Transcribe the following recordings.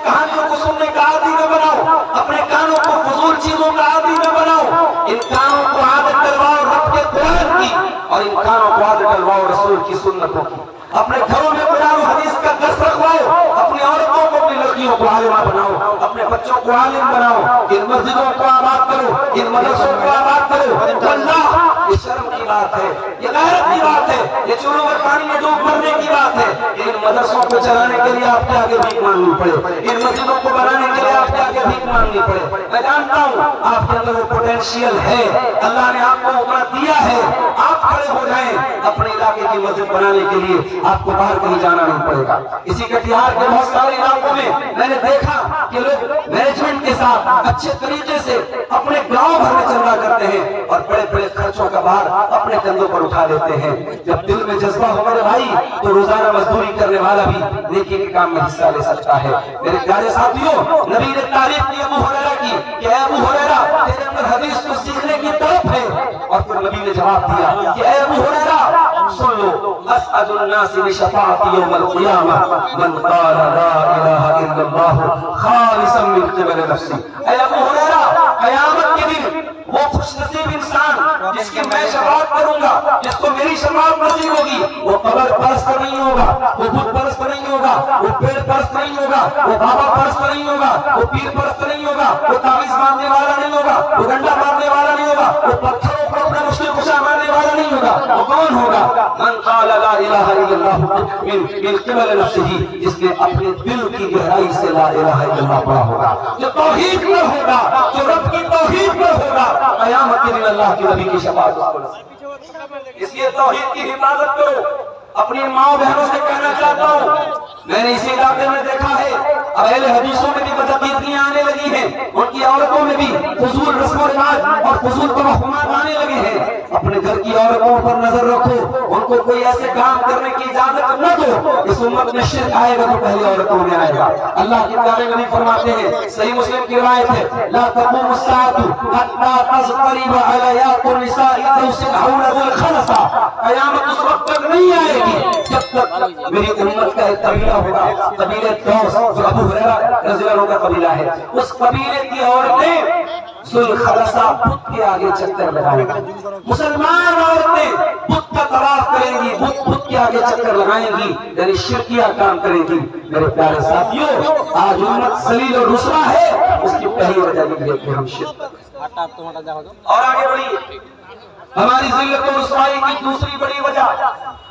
کہانیوں کو سننے کا عادی نہ بناؤ، اپنے کانوں کو فضول چیزوں کا عادی نہ بناؤ، ان کانوں کو عادت ڈلواؤ رب کے قرآن کی، اور ان کانوں کو عادت ڈلواؤ رسول کی سنتوں کی۔ اپنے گھروں میں قرآن و حدیث کا درس رکھواؤ، اپنی عورتوں کو اپنی لڑکیوں کو عالمہ بناؤ، اپنے بچوں کو عالم بناؤ، ان مسجدوں کو آباد کرو، ان مدرسوں کو آباد کرو۔ واللہ یہ شرم کی بات ہے، یہ غیرت کی بات ہے، یہ چولوں میں پانی میں ڈوب مرنے کی بات ہے۔ ان مدرسوں کو چلانے کے لیے آپ کے آگے بھیک مانگنی پڑے، ان مسجدوں کو بنانے کے لیے آپ کے آگے بھیک مانگنی پڑے۔ میں جانتا ہوں آپ کے اندر وہ پوٹینشیل ہے، اللہ نے آپ کو اتنا دیا ہے، آپ کھڑے ہو جائیں اپنے علاقے کی مسجد بنانے کے لیے، آپ کو باہر کہیں جانا نہیں پڑے گا۔ اسی کٹیہار کے بہت سارے علاقوں میں میں نے دیکھا کہ لوگ مینجمنٹ کے ساتھ اچھے طریقے سے اپنے گاؤں بھر میں چندہ کرتے ہیں اور بڑے بڑے خرچوں کا بھار اپنے کندھوں پر اٹھا لیتے ہیں۔ جب دل میں جذبہ ہو میرے بھائی تو روزانہ مزدوری کرنے والا بھی نیکی کے کام میں حصہ لے سکتا ہے۔ میرے پیارے ساتھیوں، نبی نے تعریف کی ابو ہریرہ کی کہ اے ابو ہریرہ تیرے اندر حدیث کو سیکھنے کی طرف ہے، اور پھر نبی نے جواب دیا کہ اے ابو ہریرہ سن لو، اسعد الناس بشفاعتی یوم القیامہ من قال لا الہ الا اللہ خالصا من قبل نفسی۔ اے ابو ہریرہ قیامت کے دن وہ خوش نصیب انسان جس کی میں شفاعت کروں گا، جس کو میری شفاعت نصیب ہوگی، وہ قبر پرست نہیں ہوگا، وہ بت پرست نہیں ہوگا، وہ پیڑ پرست نہیں ہوگا، وہ بابا پرست نہیں ہوگا، وہ پیر پرست نہیں ہوگا، وہ تعویذ مارنے والا نہیں ہوگا، وہ ڈنڈا مارنے والا نہیں ہوگا، وہ پتھروں کو اپنا مشکل کشا مارنے والا نہیں ہوگا۔ وہ کون ہوگا؟ من قال لا الہ الا اللہ من قبل نفسہ، جس نے اپنے دل کی گہرائی سے لا الہ الا اللہ پڑھا ہوگا، جو توحید پر ہوگا، جو رب کی توحید پر ہوگا، قیامت کے دن اللہ کے نبی کی شفاعت اس کو نصیب۔ اس لیے توحید کی حفاظت کرو۔ اپنی ماں بہنوں سے کہنا چاہتا ہوں، میں نے اسی علاقے میں دیکھا ہے اب اہل حدیثوں میں بھی بدعقیدگیاں آنے لگی ہیں، ان کی عورتوں میں بھی فضول رسم و رواج اور فضول توہمات آنے لگے ہیں۔ اپنے گھر کی عورتوں پر نظر رکھو، ان کو کوئی ایسے کام کرنے کی اجازت نہ دو۔ اس امت میں شرک آئے گا تو پہلے عورتوں میں آئے گا۔ اللہ کے پیارے نبی فرماتے ہیں، صحیح مسلم کی روایت ہے، لا تقوم الساعة حتى تضطرب علیات النساء تسبحون ذو الخنسہ۔ قیامت اس وقت تک نہیں آئے گی جب تک میری امت کا ایک قبیلہ ہوگا، قبیلہ دوس، جو ابو ہریرہ رضی اللہ عنہ کا قبیلہ ہے، اس قبیلے کی عورتیں ذوالخلصہ بت کے آگے چکر لگائیں گی۔ مسلمان عورتیں بت کا طواف کریں گی، بت کے آگے چکر لگائیں گی، یعنی شرکیہ کام کریں گی۔ میرے پیارے ساتھیوں، آج امت ذلیل و رسوا ہے، اس کی پہلی وجہ یہ ہے کہ ہم شرک۔ اور آگے بڑھیے، ہماری ذلت و رسوائی کی دوسری بڑی وجہ،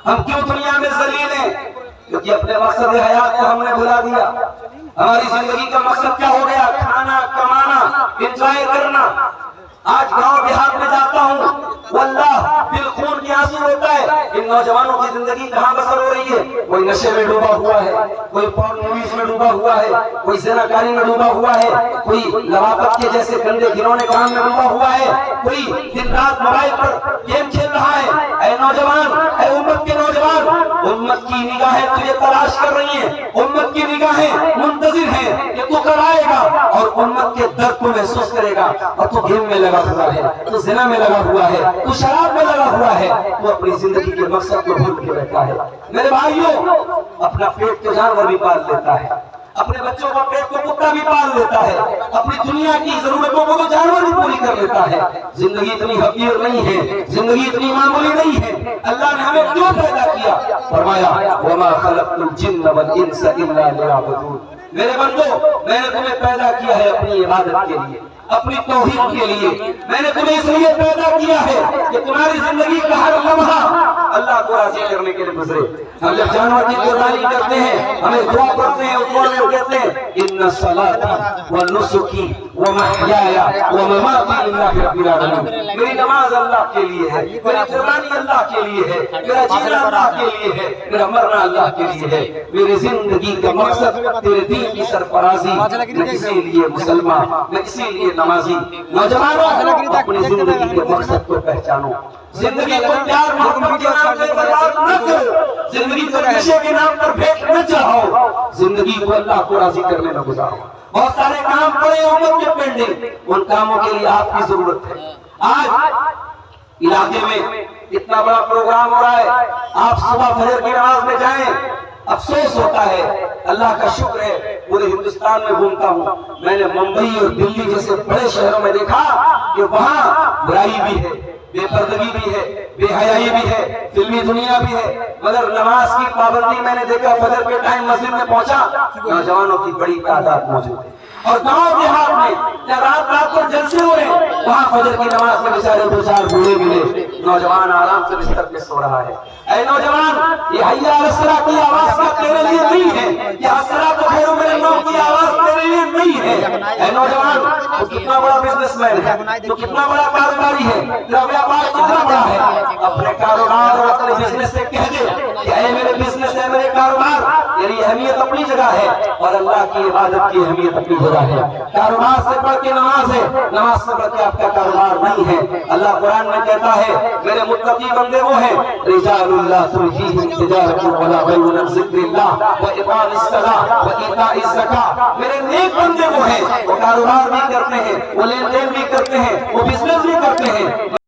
ہم کیوں دنیا میں ذلیل ہیں؟ کیونکہ اپنے مقصد حیات کو ہم نے بھلا دیا۔ ہماری زندگی کا مقصد کیا ہو گیا؟ کھانا، کمانا، انجوائے کرنا۔ آج گاؤں دیہات میں جاتا ہوں، واللہ دل خون کی آنسو ہوتا ہے۔ ان نوجوانوں کی زندگی کہاں بسر ہو رہی ہے؟ کوئی نشے میں ڈوبا ہوا ہے، کوئی پورن موویز میں ڈوبا ہوا ہے، کوئی زناکاری میں ڈوبا ہوا ہے، کوئی لواطت کے جیسے گندے گھنونے کام میں ڈوبا ہوا ہے، کوئی دن رات موبائل پر گیم کھیل رہا ہے۔ اے نوجوان، اے امت کے نوجوان، امت کی نگاہیں تجھے تلاش کر رہی ہیں، امت کی نگاہیں منتظر ہیں کہ تو کب آئے گا اور امت کے درد کو محسوس کرے گا۔ اور تو گیم میں لگا ہوا ہے، تو زنا میں لگا ہوا ہے، تو شراب میں لگا ہوا ہے، تو اپنی زندگی کے مقصد کو بھول کے رہتا ہے۔ میرے بھائیوں، اپنا پیٹ تو جانور بھی پال لیتا ہے، اپنے بچوں کا پیٹ کو کتا بھی پال لیتا ہے، اپنی دنیا کی ضرورتوں کو تو جانور بھی پوری کر لیتا ہے۔ زندگی اتنی حقیر نہیں ہے، زندگی اتنی معمولی نہیں ہے۔ اللہ نے ہمیں کیوں پیدا کیا؟ فرمایا وَمَا خَلَقْتُ الْجِنَّ وَالْإِنسَ إِلَّا لِيَعْبُدُونِ۔ میرے بندو، میں نے تمہیں پیدا کیا ہے اپنی عبادت کے لیے، اپنی توحید کے لیے۔ میں نے تمہیں اس لیے پیدا کیا ہے کہ تمہاری زندگی کا ہر لمحہ اللہ کو راضی کرنے کے لیے گزرے۔ ہم جب جانور کی قربانی کرتے ہیں، ہمیں دعا کرتے ہیں، اس دعا میں کہتے ہیں ان صلاتی ونسکی ومحیایا ومماتی للہ رب العالمین۔ میری نماز اللہ کے لیے ہے، میری قربانی اللہ کے لیے ہے، میرا جینا اللہ کے لیے ہے، میرا مرنا اللہ کے لیے ہے۔ میری زندگی کا مقصد تیرے دین کی سرفرازی، میں اسی لیے مسلمان، میں اسی لیے نمازی۔ نوجوانوں، اپنی زندگی کے مقصد کو پہچانو۔ زندگی کو پیار محبت کے نام پر برباد نہ کرو، زندگی کو نشے کے نام پر پھینک نہ چڑھاؤ، زندگی کو اللہ کو راضی کرنے میں گزارو۔ بہت سارے کام پڑے امت کے پینڈنگ، ان کاموں کے لیے آپ کی ضرورت ہے۔ آج علاقے میں اتنا بڑا پروگرام ہو رہا ہے، آپ صبح فجر کی نماز میں جائیں، افسوس ہوتا ہے، اللہ کا شکر ہے پورے ہندوستان میں گھومتا ہوں، میں نے ممبئی اور دلی جیسے بڑے شہروں میں دیکھا کہ وہاں برائی بھی ہے، بے پردگی بھی ہے، بے حیائی بھی ہے، فلمی دنیا بھی ہے، مگر نماز کی پابندی میں نے دیکھا فجر کے ٹائم مسجد میں پہنچا نوجوانوں کی بڑی تعداد موجود ہے، اور گاؤں دیہات میں جب رات رات کو جلسے ہوئے وہاں فجر کی نماز میں بیچارے دو چار بوڑھے ملے، نوجوان آرام سے بستر پہ سو رہا ہے۔ اے نوجوان، یہ حی علی الصلاۃ کی آواز کیا تیرے لیے نہیں ہے؟ یہ الصلاۃ خیر من النوم کی آواز تیرے لیے نہیں ہے۔ اے نوجوان، تو کتنا بڑا بزنس مین ہے، تو کتنا بڑا کاروباری ہے، تیرا ویاپار کتنا بڑا ہے، اپنے کاروبار اور اپنے بزنس سے کہہ دے کہ اے میرے بزنس ہے، میرے کاروبار، میری اہمیت اپنی جگہ ہے اور اللہ کی عبادت کی اہمیت اپنی جگہ ہے۔ کاروبار سے بڑھ کے نماز ہے، نماز سے بڑھ کے آپ کا کاروبار نہیں ہے۔ اللہ قرآن میں کہتا ہے میرے متقی بندے وہ ہیں رجال اللہ تلہیہم تجارۃ ولا بیع عن ذکر اللہ واقام الصلاۃ وایتاء الزکاۃ، میرے نیک بندے وہ ہیں، وہ کاروبار بھی کرتے ہیں، وہ لین دین بھی کرتے ہیں، وہ بزنس بھی کرتے ہیں۔